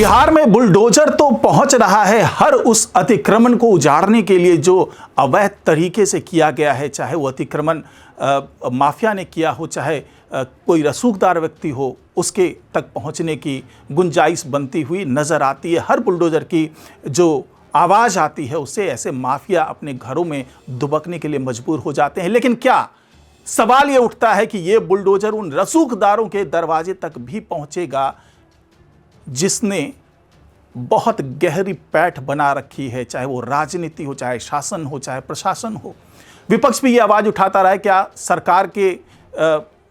बिहार में बुलडोजर तो पहुंच रहा है हर उस अतिक्रमण को उजाड़ने के लिए जो अवैध तरीके से किया गया है, चाहे वो अतिक्रमण माफिया ने किया हो, चाहे कोई रसूखदार व्यक्ति हो, उसके तक पहुंचने की गुंजाइश बनती हुई नजर आती है। हर बुलडोजर की जो आवाज़ आती है उससे ऐसे माफिया अपने घरों में दुबकने के लिए मजबूर हो जाते हैं। लेकिन क्या सवाल ये उठता है कि ये बुलडोजर उन रसूखदारों के दरवाजे तक भी पहुंचेगा जिसने बहुत गहरी पैठ बना रखी है, चाहे वो राजनीति हो, चाहे शासन हो, चाहे प्रशासन हो। विपक्ष भी ये आवाज़ उठाता रहा है, क्या सरकार के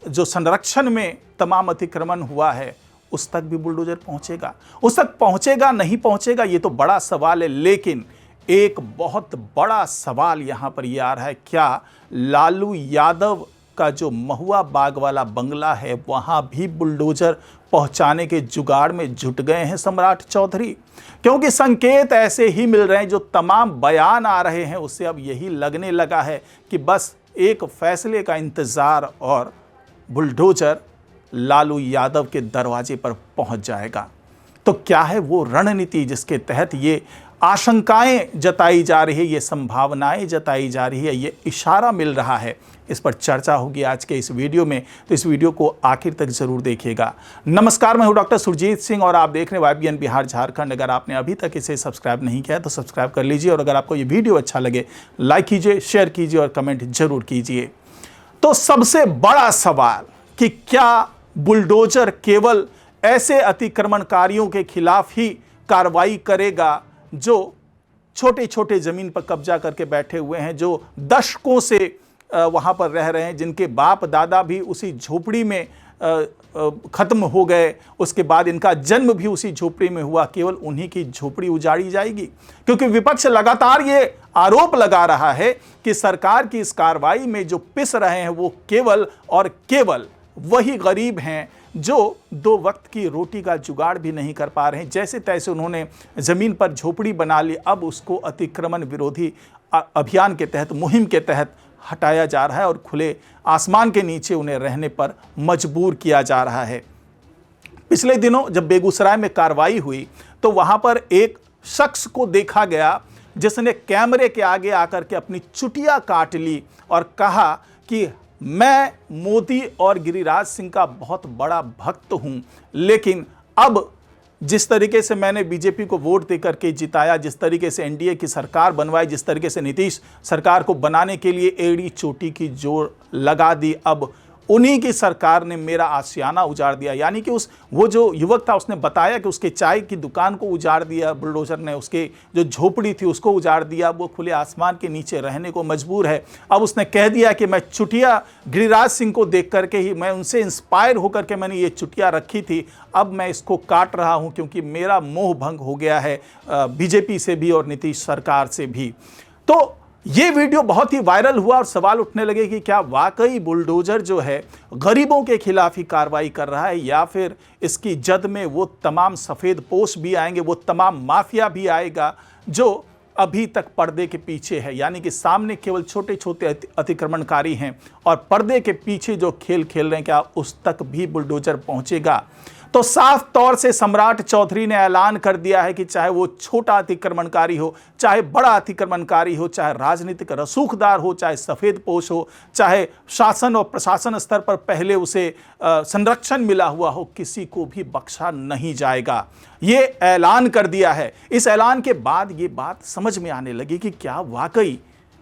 जो संरक्षण में तमाम अतिक्रमण हुआ है उस तक भी बुलडोजर पहुंचेगा? उस तक पहुंचेगा नहीं पहुंचेगा ये तो बड़ा सवाल है। लेकिन एक बहुत बड़ा सवाल यहाँ पर ये आ रहा है, क्या लालू यादव का जो महुआ बाग वाला बंगला है वहाँ भी बुलडोजर पहुंचाने के जुगाड़ में जुट गए हैं सम्राट चौधरी? क्योंकि संकेत ऐसे ही मिल रहे हैं, जो तमाम बयान आ रहे हैं उससे अब यही लगने लगा है कि बस एक फैसले का इंतज़ार और बुलडोजर लालू यादव के दरवाजे पर पहुंच जाएगा। तो क्या है वो रणनीति जिसके तहत ये आशंकाएं जताई जा रही है, ये संभावनाएं जताई जा रही है, ये इशारा मिल रहा है? इस पर चर्चा होगी आज के इस वीडियो में, तो इस वीडियो को आखिर तक जरूर देखिएगा। नमस्कार, मैं हूं डॉक्टर सुरजीत सिंह और आप देख रहे हैं YBN बिहार झारखंड। अगर आपने अभी तक इसे सब्सक्राइब नहीं किया है तो सब्सक्राइब कर लीजिए, और अगर आपको ये वीडियो अच्छा लगे लाइक कीजिए, शेयर कीजिए और कमेंट जरूर कीजिए। तो सबसे बड़ा सवाल कि क्या बुलडोजर केवल ऐसे अतिक्रमणकारियों के खिलाफ ही कार्रवाई करेगा जो छोटे छोटे जमीन पर कब्जा करके बैठे हुए हैं, जो दशकों से वहाँ पर रह रहे हैं, जिनके बाप दादा भी उसी झोपड़ी में ख़त्म हो गए, उसके बाद इनका जन्म भी उसी झोपड़ी में हुआ, केवल उन्हीं की झोपड़ी उजाड़ी जाएगी? क्योंकि विपक्ष लगातार ये आरोप लगा रहा है कि सरकार की इस कार्रवाई में जो पिस रहे हैं वो केवल और केवल वही गरीब हैं जो दो वक्त की रोटी का जुगाड़ भी नहीं कर पा रहे हैं। जैसे तैसे उन्होंने ज़मीन पर झोपड़ी बना ली, अब उसको अतिक्रमण विरोधी अभियान के तहत, मुहिम के तहत हटाया जा रहा है और खुले आसमान के नीचे उन्हें रहने पर मजबूर किया जा रहा है। पिछले दिनों जब बेगूसराय में कार्रवाई हुई तो वहाँ पर एक शख्स को देखा गया जिसने कैमरे के आगे आकर के अपनी चुटिया काट ली और कहा कि मैं मोदी और गिरिराज सिंह का बहुत बड़ा भक्त हूं, लेकिन अब जिस तरीके से मैंने बीजेपी को वोट देकर के जिताया, जिस तरीके से एनडीए की सरकार बनवाई, जिस तरीके से नीतीश सरकार को बनाने के लिए एड़ी चोटी की जोर लगा दी, अब उन्हीं की सरकार ने मेरा आशियाना उजाड़ दिया। यानी कि वो जो युवक था उसने बताया कि उसके चाय की दुकान को उजाड़ दिया बुलडोजर ने, उसके जो झोपड़ी थी उसको उजाड़ दिया, वो खुले आसमान के नीचे रहने को मजबूर है। अब उसने कह दिया कि मैं चुटिया गिरिराज सिंह को देख करके ही, मैं उनसे इंस्पायर होकर के मैंने ये चुटिया रखी थी, अब मैं इसको काट रहा हूँ क्योंकि मेरा मोह भंग हो गया है बीजेपी से भी और नीतीश सरकार से भी। तो ये वीडियो बहुत ही वायरल हुआ और सवाल उठने लगे कि क्या वाकई बुलडोजर जो है गरीबों के खिलाफ ही कार्रवाई कर रहा है, या फिर इसकी जद में वो तमाम सफ़ेद पोश भी आएंगे, वो तमाम माफिया भी आएगा जो अभी तक पर्दे के पीछे है। यानी कि सामने केवल छोटे छोटे अतिक्रमणकारी हैं और पर्दे के पीछे जो खेल खेल रहे हैं, क्या उस तक भी बुलडोजर पहुंचेगा? तो साफ तौर से सम्राट चौधरी ने ऐलान कर दिया है कि चाहे वो छोटा अतिक्रमणकारी हो, चाहे बड़ा अतिक्रमणकारी हो, चाहे राजनीतिक रसूखदार हो, चाहे सफ़ेद पोश हो, चाहे शासन और प्रशासन स्तर पर पहले उसे संरक्षण मिला हुआ हो, किसी को भी बख्शा नहीं जाएगा। ये ऐलान कर दिया है। इस ऐलान के बाद ये बात समझ में आने लगी कि क्या वाकई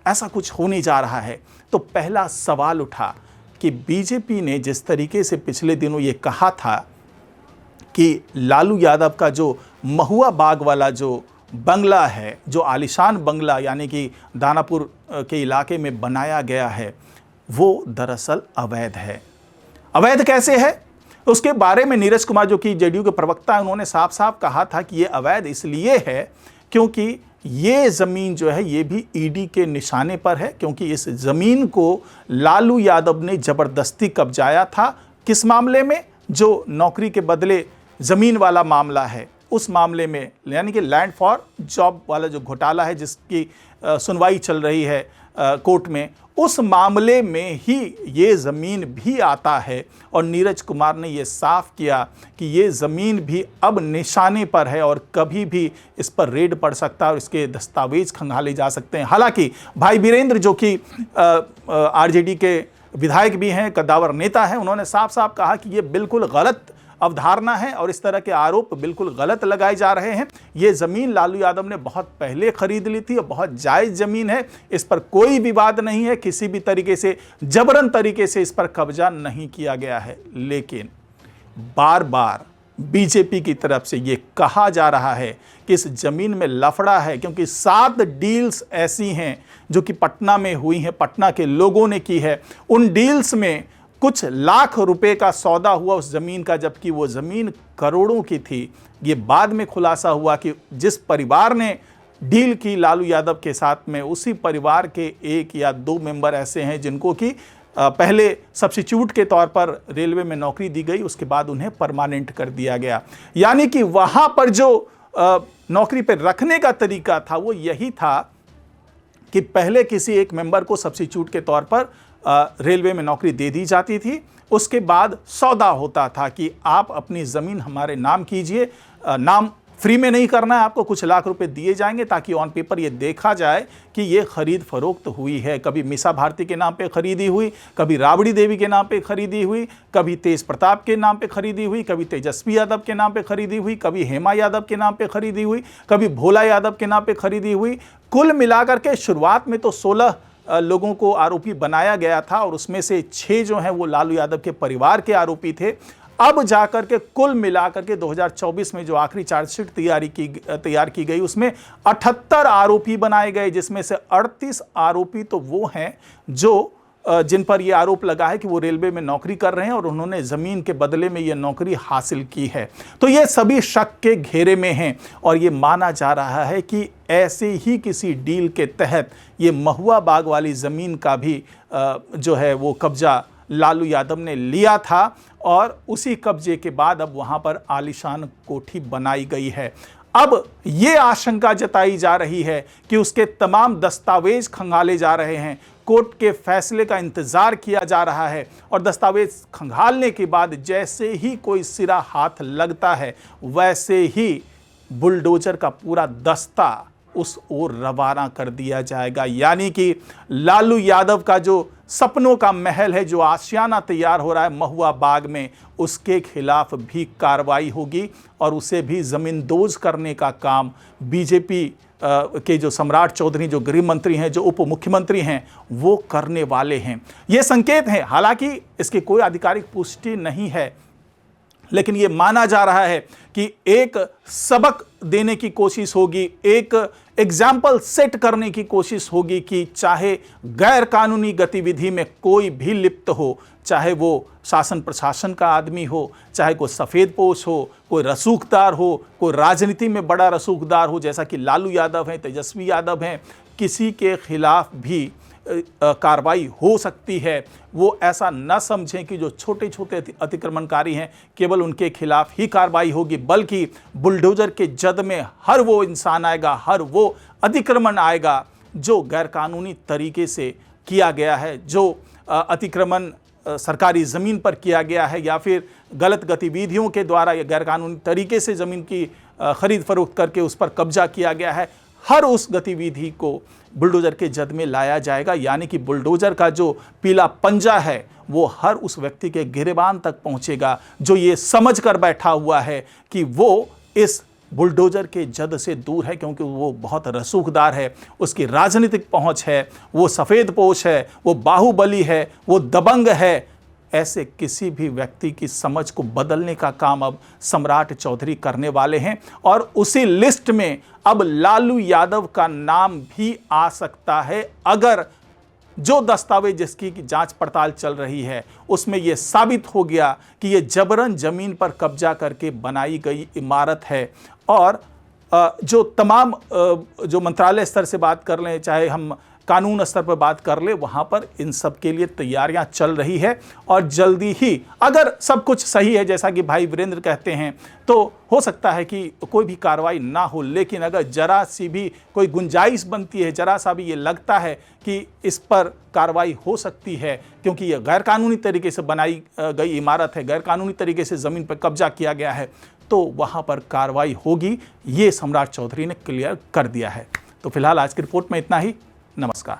ऐसा कुछ होने जा रहा है। तो पहला सवाल उठा कि बीजेपी ने जिस तरीके से पिछले दिनों ये कहा था कि लालू यादव का जो महुआ बाग वाला जो बंगला है, जो आलिशान बंगला यानी कि दानापुर के इलाके में बनाया गया है, वो दरअसल अवैध है। अवैध कैसे है उसके बारे में नीरज कुमार, जो कि जेडीयू के प्रवक्ता हैं, उन्होंने साफ साफ कहा था कि ये अवैध इसलिए है क्योंकि ये ज़मीन जो है ये भी ईडी के निशाने पर है, क्योंकि इस ज़मीन को लालू यादव ने ज़बरदस्ती कब्जाया था। किस मामले में? जो नौकरी के बदले ज़मीन वाला मामला है, उस मामले में, यानी कि लैंड फॉर जॉब वाला जो घोटाला है जिसकी सुनवाई चल रही है कोर्ट में, उस मामले में ही ये ज़मीन भी आता है। और नीरज कुमार ने ये साफ किया कि ये ज़मीन भी अब निशाने पर है और कभी भी इस पर रेड पड़ सकता है और इसके दस्तावेज खंगाले जा सकते हैं। हालांकि भाई वीरेंद्र, जो कि आरजेडी के विधायक भी हैं, कद्दावर नेता हैं, उन्होंने साफ साफ कहा कि ये बिल्कुल गलत अवधारणा है और इस तरह के आरोप बिल्कुल गलत लगाए जा रहे हैं। ये ज़मीन लालू यादव ने बहुत पहले खरीद ली थी और बहुत जायज़ ज़मीन है, इस पर कोई विवाद नहीं है, किसी भी तरीके से जबरन तरीके से इस पर कब्जा नहीं किया गया है। लेकिन बार बार बीजेपी की तरफ से ये कहा जा रहा है कि इस ज़मीन में लफड़ा है, क्योंकि 7 डील्स ऐसी हैं जो कि पटना में हुई हैं, पटना के लोगों ने की है। उन डील्स में कुछ लाख रुपए का सौदा हुआ उस ज़मीन का, जबकि वो ज़मीन करोड़ों की थी। ये बाद में खुलासा हुआ कि जिस परिवार ने डील की लालू यादव के साथ में, उसी परिवार के 1 या 2 मेंबर ऐसे हैं जिनको कि पहले सब्स्टिट्यूट के तौर पर रेलवे में नौकरी दी गई, उसके बाद उन्हें परमानेंट कर दिया गया। यानी कि वहाँ पर जो नौकरी पर रखने का तरीका था वो यही था कि पहले किसी एक मेंबर को सब्स्टिट्यूट के तौर पर रेलवे में नौकरी दे दी जाती थी, उसके बाद सौदा होता था कि आप अपनी ज़मीन हमारे नाम कीजिए, नाम फ्री में नहीं करना है आपको, कुछ लाख रुपए दिए जाएंगे ताकि ऑन पेपर ये देखा जाए कि ये खरीद फरोख्त हुई है। कभी मीसा भारती के नाम पे खरीदी हुई, कभी राबड़ी देवी के नाम पे खरीदी हुई, कभी तेज प्रताप के नाम पे खरीदी हुई, कभी तेजस्वी यादव के नाम पे खरीदी हुई, कभी हेमा यादव के नाम पे खरीदी हुई, कभी भोला यादव के नाम पे खरीदी हुई। कुल मिलाकर के शुरुआत में तो 16 लोगों को आरोपी बनाया गया था और उसमें से 6 जो हैं वो लालू यादव के परिवार के आरोपी थे। अब जाकर के कुल मिलाकर के 2024 में जो आखिरी चार्जशीट तैयार की गई, उसमें 78 आरोपी बनाए गए, जिसमें से 38 आरोपी तो वो हैं जो जिन पर यह आरोप लगा है कि वो रेलवे में नौकरी कर रहे हैं और उन्होंने ज़मीन के बदले में यह नौकरी हासिल की है। तो ये सभी शक के घेरे में हैं और ये माना जा रहा है कि ऐसे ही किसी डील के तहत ये महुआ बाग वाली ज़मीन का भी जो है वो कब्जा लालू यादव ने लिया था और उसी कब्जे के बाद अब वहाँ पर आलीशान कोठी बनाई गई है। अब ये आशंका जताई जा रही है कि उसके तमाम दस्तावेज खंगाले जा रहे हैं, कोर्ट के फैसले का इंतजार किया जा रहा है और दस्तावेज खंगालने के बाद जैसे ही कोई सिरा हाथ लगता है, वैसे ही बुलडोजर का पूरा दस्ता उस ओर रवाना कर दिया जाएगा। यानी कि लालू यादव का जो सपनों का महल है, जो आशियाना तैयार हो रहा है महुआ बाग में, उसके खिलाफ भी कार्रवाई होगी और उसे भी ज़मींदोज करने का काम बीजेपी के जो सम्राट चौधरी, जो गृह मंत्री हैं, जो उप मुख्यमंत्री हैं, वो करने वाले हैं। ये संकेत हैं, हालांकि इसकी कोई आधिकारिक पुष्टि नहीं है, लेकिन ये माना जा रहा है कि एक सबक देने की कोशिश होगी, एक एग्जाम्पल सेट करने की कोशिश होगी कि चाहे गैर कानूनी गतिविधि में कोई भी लिप्त हो, चाहे वो शासन प्रशासन का आदमी हो, चाहे कोई सफ़ेदपोश हो, कोई रसूखदार हो, कोई राजनीति में बड़ा रसूखदार हो जैसा कि लालू यादव हैं, तेजस्वी यादव हैं, किसी के खिलाफ भी कार्रवाई हो सकती है। वो ऐसा न समझें कि जो छोटे छोटे अतिक्रमणकारी हैं केवल उनके खिलाफ ही कार्रवाई होगी, बल्कि बुलडोजर के जद में हर वो इंसान आएगा, हर वो अतिक्रमण आएगा जो गैरकानूनी तरीके से किया गया है, जो अतिक्रमण सरकारी ज़मीन पर किया गया है या फिर गलत गतिविधियों के द्वारा या गैरकानूनी तरीके से ज़मीन की खरीद फरोख्त करके उस पर कब्जा किया गया है। हर उस गतिविधि को बुलडोजर के जद में लाया जाएगा। यानी कि बुलडोजर का जो पीला पंजा है वो हर उस व्यक्ति के गिरेबान तक पहुंचेगा जो ये समझ कर बैठा हुआ है कि वो इस बुलडोजर के जद से दूर है, क्योंकि वो बहुत रसूखदार है, उसकी राजनीतिक पहुंच है, वो सफ़ेदपोश है, वो बाहुबली है, वो दबंग है। ऐसे किसी भी व्यक्ति की समझ को बदलने का काम अब सम्राट चौधरी करने वाले हैं और उसी लिस्ट में अब लालू यादव का नाम भी आ सकता है अगर जो दस्तावेज जिसकी जांच पड़ताल चल रही है उसमें यह साबित हो गया कि यह जबरन जमीन पर कब्जा करके बनाई गई इमारत है। और जो तमाम जो मंत्रालय स्तर से बात कर लें, चाहे हम कानून स्तर पर बात कर ले, वहां पर इन सब के लिए तैयारियां चल रही है और जल्दी ही अगर सब कुछ सही है जैसा कि भाई वीरेंद्र कहते हैं तो हो सकता है कि कोई भी कार्रवाई ना हो। लेकिन अगर जरा सी भी कोई गुंजाइश बनती है, जरा सा भी ये लगता है कि इस पर कार्रवाई हो सकती है, क्योंकि ये गैरकानूनी तरीके से बनाई गई इमारत है, गैरकानूनी तरीके से ज़मीन पर कब्जा किया गया है, तो वहाँ पर कार्रवाई होगी, ये सम्राट चौधरी ने क्लियर कर दिया है। तो फिलहाल आज की रिपोर्ट में इतना ही। नमस्कार।